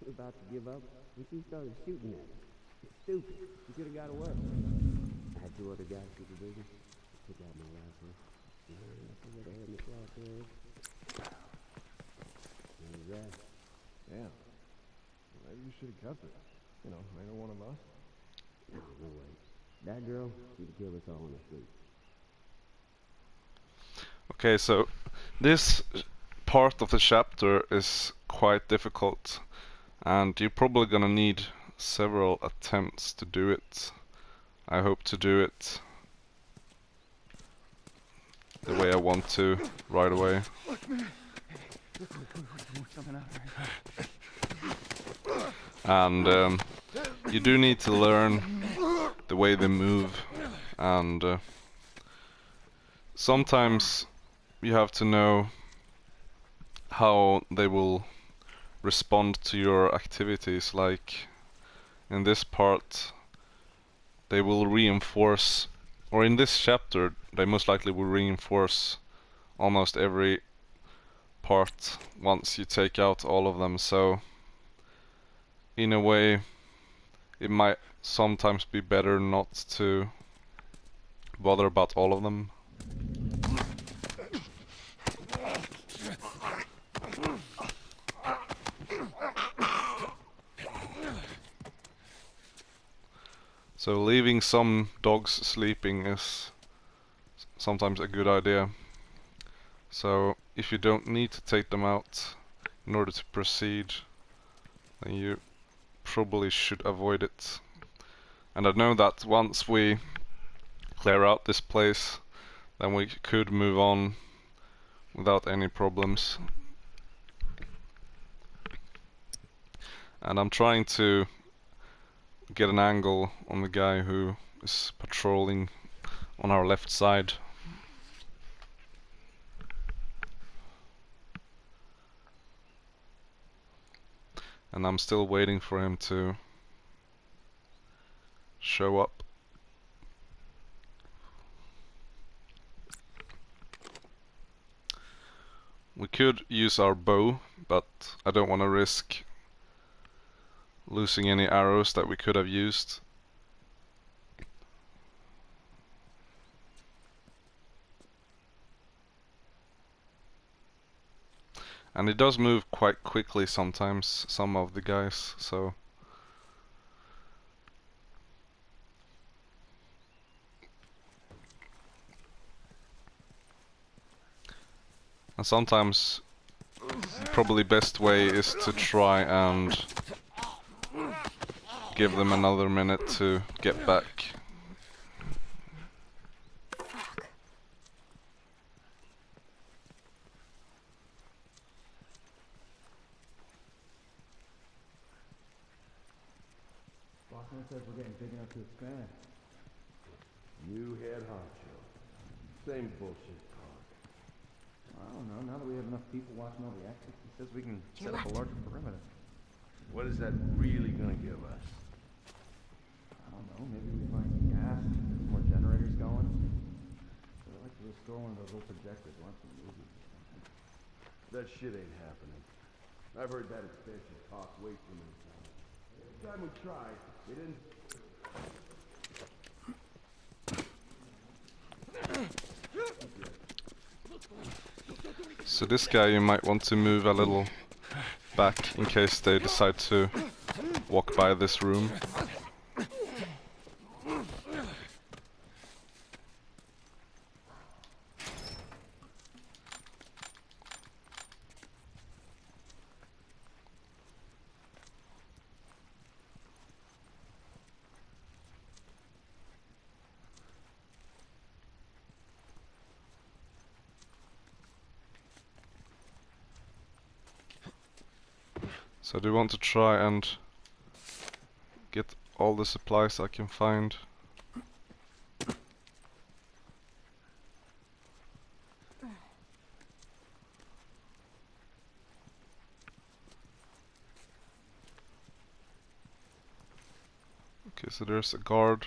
was about to give up when she started shooting at us. It's stupid. She could have got away. I had 2 other guys supervision. Took out my rifle. That's where they had in the crosshairs. That was that. Damn. Well, maybe you should have kept it. You know, ain't one of us. No, no way. That girl, she'd kill us all in her sleep. Okay, so this part of the chapter is quite difficult, and you're probably gonna need several attempts to do it. I hope to do it the way I want to right away. And you do need to learn the way they move, and sometimes you have to know how they will respond to your activities. Like in this part, they will reinforce, or in this chapter, they most likely will reinforce almost every part once you take out all of them. So in a way, it might sometimes be better not to bother about all of them. So leaving some dogs sleeping is sometimes a good idea. So if you don't need to take them out in order to proceed, then you probably should avoid it. And I know that once we clear out this place, then we could move on without any problems. And I'm trying to get an angle on the guy who is patrolling on our left side. And I'm still waiting for him to show up. We could use our bow, but I don't want to risk losing any arrows that we could have used. And it does move quite quickly sometimes, some of the guys, so and sometimes probably best way is to try and give them another minute to get back. Boston says we're getting big enough to expand. New head honcho. Same bullshit talk. I don't know, now that we have enough people watching all the exits, he says we can set up a larger perimeter. What is that really gonna give us? I don't know, maybe we find some gas, get some more generators going. I'd like to restore one of those little projectors, watch some movies or something. That shit ain't happening. I've heard that expansion talk way too many times. Every time we tried, it didn't... So this guy you might want to move a little back in case they decide to walk by this room. So I do want to try and get all the supplies I can find. Okay, so there's a guard.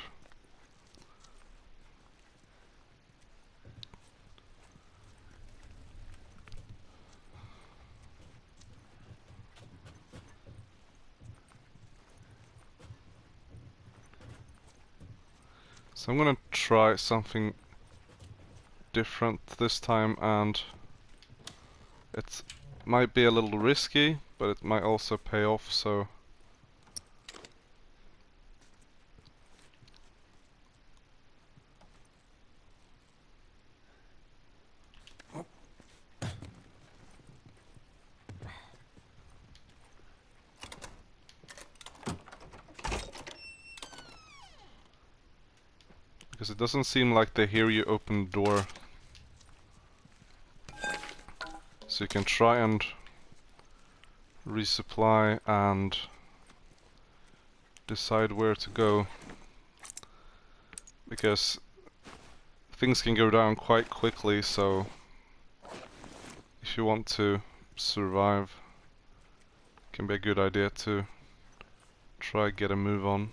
So I'm gonna try something different this time, and it might be a little risky, but it might also pay off, so... Because it doesn't seem like they hear you open the door. So you can try and resupply and decide where to go. Because things can go down quite quickly, so if you want to survive, it can be a good idea to try get a move on.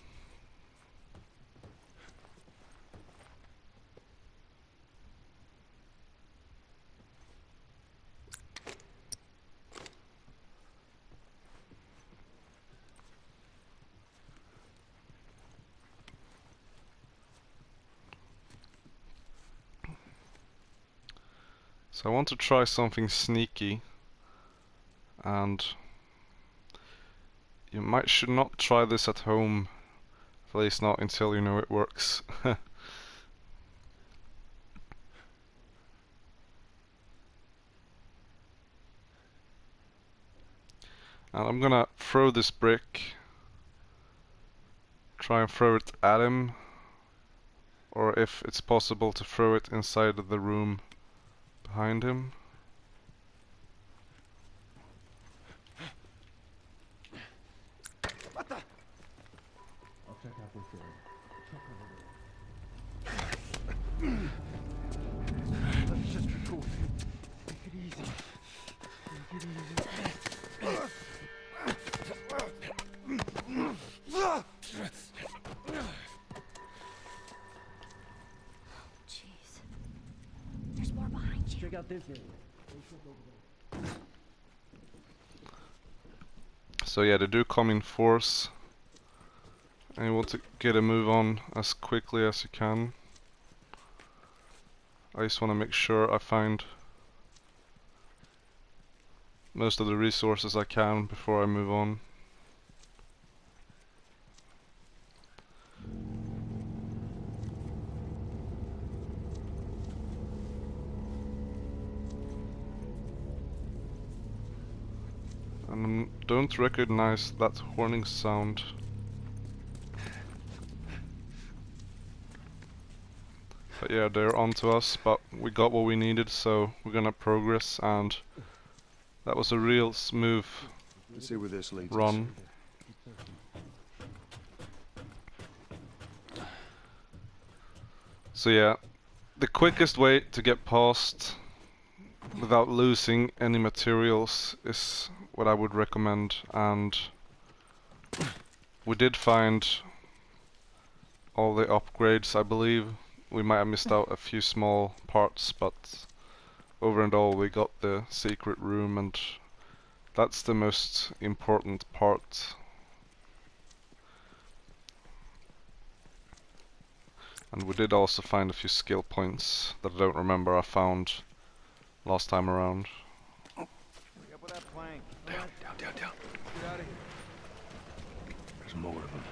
So I want to try something sneaky, and you should not try this at home, at least not until you know it works. And I'm gonna throw this brick, try and throw it at him, or if it's possible to throw it inside of the room behind him. What the? I'll check out this area. Let's just be cool. Take it easy. Take it easy. Jeez. There's more behind you. Check out this area. So yeah, they do come in force, and you want to get a move on as quickly as you can. I just want to make sure I find most of the resources I can before I move on. And I don't recognize that horning sound. But yeah, they're onto us, but we got what we needed, so we're gonna progress, and that was a real smooth Let's see where this leads us. run. So yeah, the quickest way to get past without losing any materials is what I would recommend, and we did find all the upgrades, I believe. We might have missed out a few small parts, but over and all we got the secret room, and that's the most important part. And we did also find a few skill points that I don't remember I found last time around. Hurry up with that plank. Down. Get out of here. There's more of them.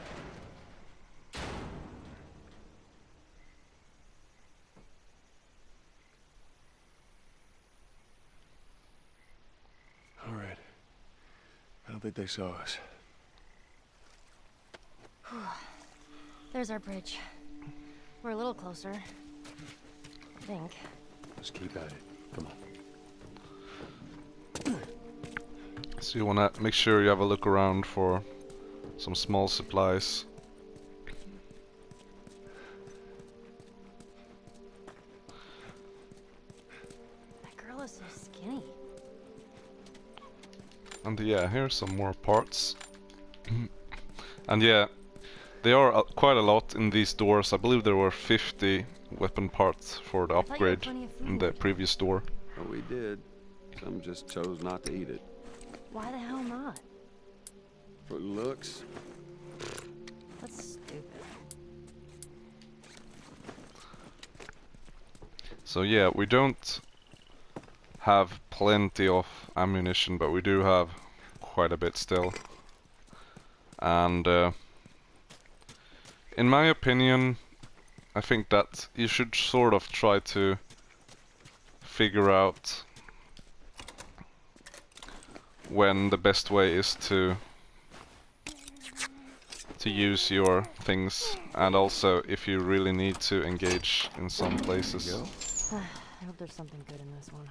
All right. I don't think they saw us. There's our bridge. We're a little closer. I think. Let's keep at it. Come on. So you wanna make sure you have a look around for some small supplies. That girl is so skinny. And yeah, here's some more parts. And yeah, there are quite a lot in these doors. I believe there were 50 weapon parts for the I thought you had upgrade plenty of in the food. previous door. Well, we did. Some just chose not to eat it. Why the hell not? For looks. That's stupid. So yeah, we don't have plenty of ammunition, but we do have quite a bit still. And in my opinion, I think that you should sort of try to figure out when the best way is to use your things, and also if you really need to engage in some places. I hope there's something good in this one.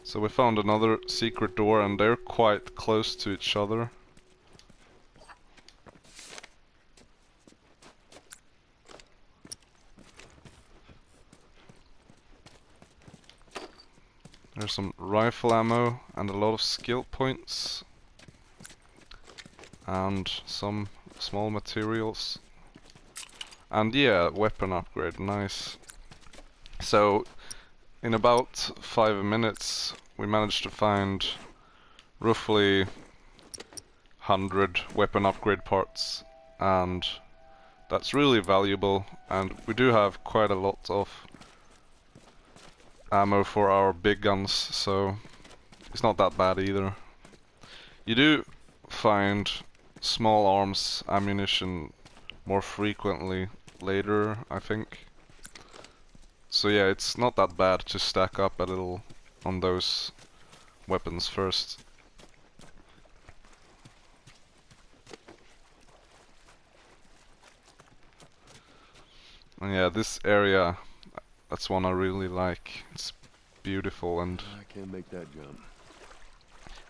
So we found another secret door, and they're quite close to each other. There's some rifle ammo and a lot of skill points. And some small materials. And yeah, weapon upgrade, nice. So, in about 5 minutes, we managed to find roughly 100 weapon upgrade parts, and that's really valuable. And we do have quite a lot of ammo for our big guns, so it's not that bad either. You do find small arms ammunition more frequently later, I think. So yeah, it's not that bad to stack up a little on those weapons first. And yeah, this area, that's one I really like. It's beautiful, and I can't make that jump.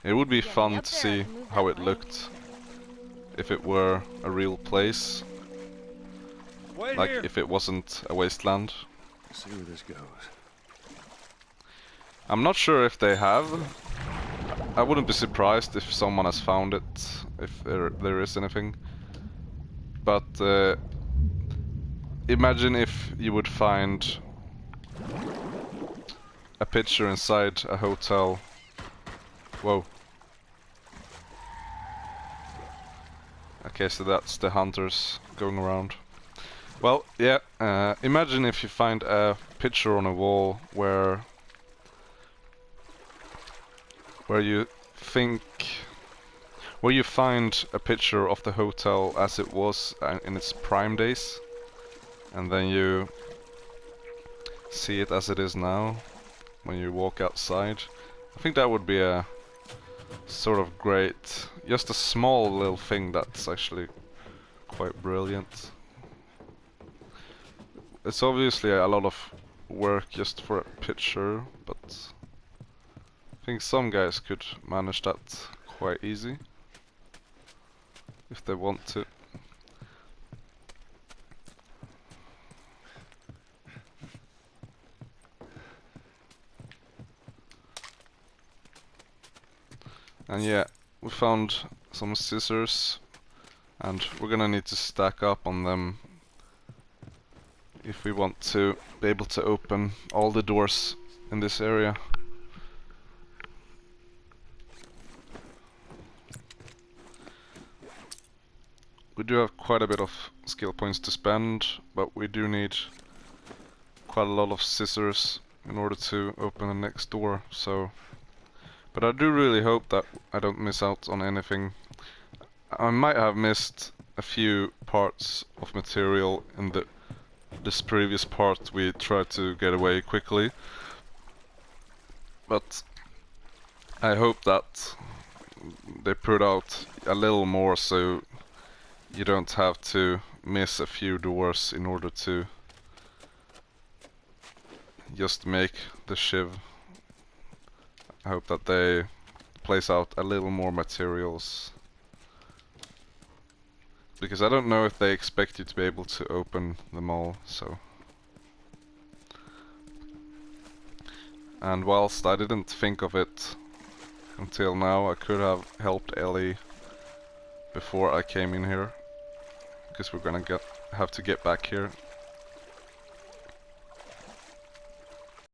it would be Get me fun up to there, I see can move how that it way. looked if it were a real place. Like if it wasn't a wasteland. Let's see where this goes. I'm not sure if they have. I wouldn't be surprised if someone has found it, if there is anything. But imagine if you would find a picture inside a hotel. Whoa. Okay, so that's the hunters going around. Well, yeah, imagine if you find a picture on a wall where you find a picture of the hotel as it was in its prime days, and then you see it as it is now when you walk outside. I think that would be a sort of great, just a small little thing that's actually quite brilliant. It's obviously a lot of work just for a picture, but I think some guys could manage that quite easy if they want to. And yeah, we found some scissors, and we're gonna need to stack up on them if we want to be able to open all the doors in this area. We do have quite a bit of skill points to spend, but we do need quite a lot of scissors in order to open the next door, so... But I do really hope that I don't miss out on anything. I might have missed a few parts of material in this previous part. We tried to get away quickly, but I hope that they put out a little more so you don't have to miss a few doors in order to just make the shiv. I hope that they place out a little more materials, because I don't know if they expect you to be able to open them all, so... And whilst I didn't think of it until now, I could have helped Ellie before I came in here, because we're gonna have to get back here